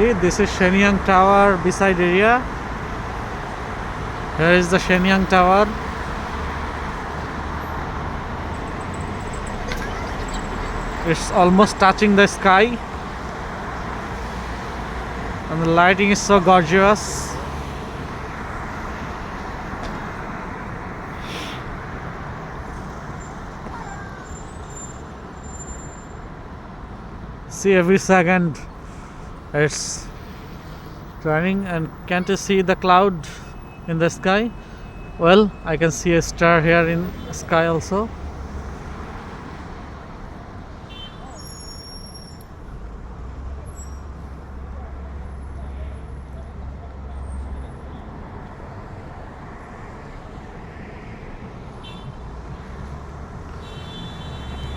See, this is Shenyang Tower beside area. Here is the Shenyang Tower. It's almost touching the sky. And the lighting is so gorgeous. See, every second it's turning. And can't you see the cloud in the sky? Well, I can see a star here in the sky also.